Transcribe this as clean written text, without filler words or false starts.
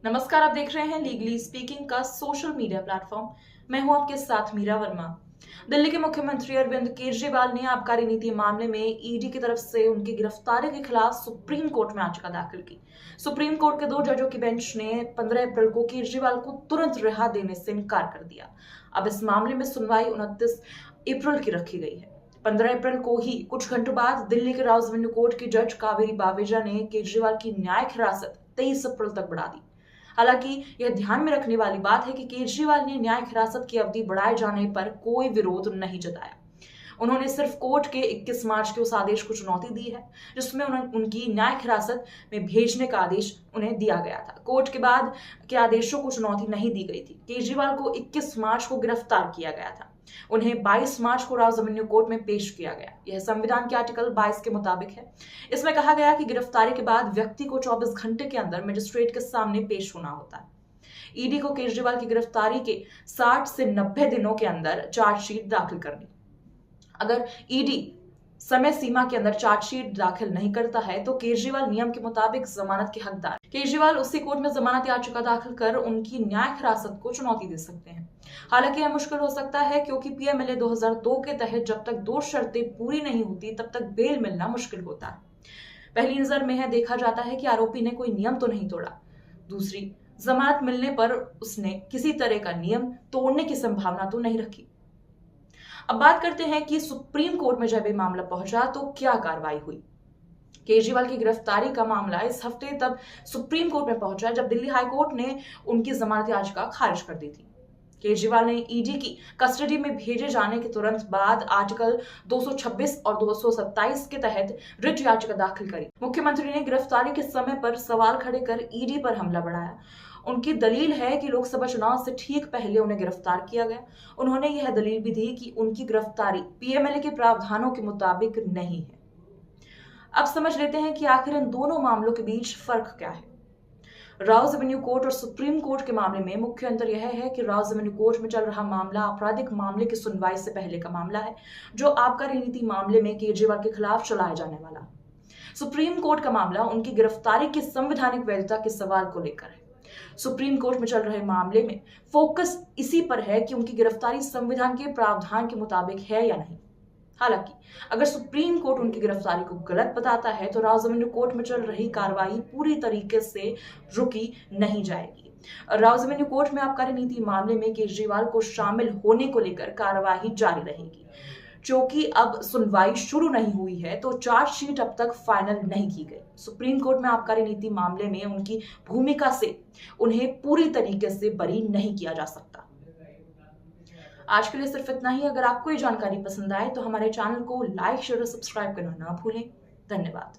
नमस्कार, आप देख रहे हैं लीगली स्पीकिंग का सोशल मीडिया प्लेटफॉर्म। मैं हूं आपके साथ मीरा वर्मा। दिल्ली के मुख्यमंत्री अरविंद केजरीवाल ने आबकारी नीति मामले में ईडी की तरफ से उनकी गिरफ्तारी के खिलाफ सुप्रीम कोर्ट में याचिका दाखिल की। सुप्रीम कोर्ट के 2 जजों की बेंच ने 15 अप्रैल को केजरीवाल को तुरंत रिहा देने से इनकार कर दिया। अब इस मामले में सुनवाई 29 अप्रैल की रखी गई है। 15 अप्रैल को ही कुछ घंटों बाद दिल्ली के राउज एवेन्यू कोर्ट की जज कावेरी बावेजा ने केजरीवाल की न्यायिक हिरासत 23 अप्रैल तक बढ़ा दी। हालांकि यह ध्यान में रखने वाली बात है कि केजरीवाल ने न्यायिक हिरासत की अवधि बढ़ाए जाने पर कोई विरोध नहीं जताया। उन्होंने सिर्फ कोर्ट के 21 मार्च के उस आदेश को चुनौती दी है जिसमें उनकी न्यायिक हिरासत में भेजने का आदेश उन्हें दिया गया था। कोर्ट के बाद के आदेशों को चुनौती नहीं दी गई थी। केजरीवाल को 21 मार्च को गिरफ्तार किया गया था। उन्हें 22 मार्च को राउज एवेन्यू कोर्ट में पेश किया गया। यह संविधान के आर्टिकल 22 के मुताबिक है। इसमें कहा गया कि गिरफ्तारी के बाद व्यक्ति को 24 घंटे के अंदर मजिस्ट्रेट के सामने पेश होना होता है। ईडी को केजरीवाल की गिरफ्तारी के 60 से 90 दिनों के अंदर चार्जशीट दाखिल करनी। अगर ईडी समय सीमा के अंदर चार्जशीट दाखिल नहीं करता है तो केजरीवाल नियम के मुताबिक जमानत के हकदार। केजरीवाल उसी कोर्ट में जमानत याचिका दाखिल कर उनकी न्यायिक हिरासत को चुनौती दे सकते हैं। हालांकि यह मुश्किल हो सकता है क्योंकि पीएमएलए 2002 के तहत जब तक 2 शर्तें पूरी नहीं होती तब तक बेल मिलना मुश्किल होता है। पहली नजर में यह देखा जाता है कि आरोपी ने कोई नियम तो नहीं तोड़ा। दूसरी, जमानत मिलने पर उसने किसी तरह का नियम तोड़ने की संभावना तो नहीं रखी। अब बात करते हैं कि सुप्रीम कोर्ट में जब ये मामला पहुंचा तो क्या कार्रवाई हुई। केजरीवाल की गिरफ्तारी का मामला इस हफ्ते तब सुप्रीम कोर्ट में पहुंचा जब दिल्ली हाई कोर्ट ने उनकी जमानत याचिका खारिज कर दी थी। केजरीवाल ने ईडी की कस्टडी में भेजे जाने के तुरंत बाद आर्टिकल 226 और 227 के तहत रिट याचिका दाखिल करी। मुख्यमंत्री ने गिरफ्तारी के समय पर सवाल खड़े कर ईडी पर हमला बढ़ाया। उनकी दलील है कि लोकसभा चुनाव से ठीक पहले उन्हें गिरफ्तार किया गया। उन्होंने यह दलील भी दी कि उनकी गिरफ्तारी पीएमएलए के प्रावधानों के मुताबिक नहीं है। अब समझ लेते हैं कि आखिर इन दोनों मामलों के बीच फर्क क्या है। राउज एवेन्यू कोर्ट और सुप्रीम कोर्ट के मामले में मुख्य अंतर यह है कि राउज एवेन्यू कोर्ट में चल रहा मामला आपराधिक मामले की सुनवाई से पहले का मामला है, जो आबकारी नीति मामले में केजरीवाल के खिलाफ चलाया जाने वाला। सुप्रीम कोर्ट का मामला उनकी गिरफ्तारी की संवैधानिक वैधता के सवाल को लेकर है। सुप्रीम कोर्ट में चल रहे मामले में फोकस इसी पर है कि उनकी गिरफ्तारी संविधान के प्रावधान के मुताबिक है या नहीं। हालांकि अगर सुप्रीम कोर्ट उनकी गिरफ्तारी को गलत बताता है तो राउज एवेन्यू कोर्ट में चल रही कार्रवाई पूरी तरीके से रुकी नहीं जाएगी। राउज एवेन्यू कोर्ट में आबकारी नीति मामले में केजरीवाल को शामिल होने को लेकर कार्रवाई जारी रहेगी। क्योंकि अब सुनवाई शुरू नहीं हुई है तो चार्जशीट अब तक फाइनल नहीं की गई। सुप्रीम कोर्ट में आबकारी नीति मामले में उनकी भूमिका से उन्हें पूरी तरीके से बरी नहीं किया जा सकता। आज के लिए सिर्फ इतना ही। अगर आपको ये जानकारी पसंद आए तो हमारे चैनल को लाइक, शेयर और सब्सक्राइब करना ना भूलें। धन्यवाद।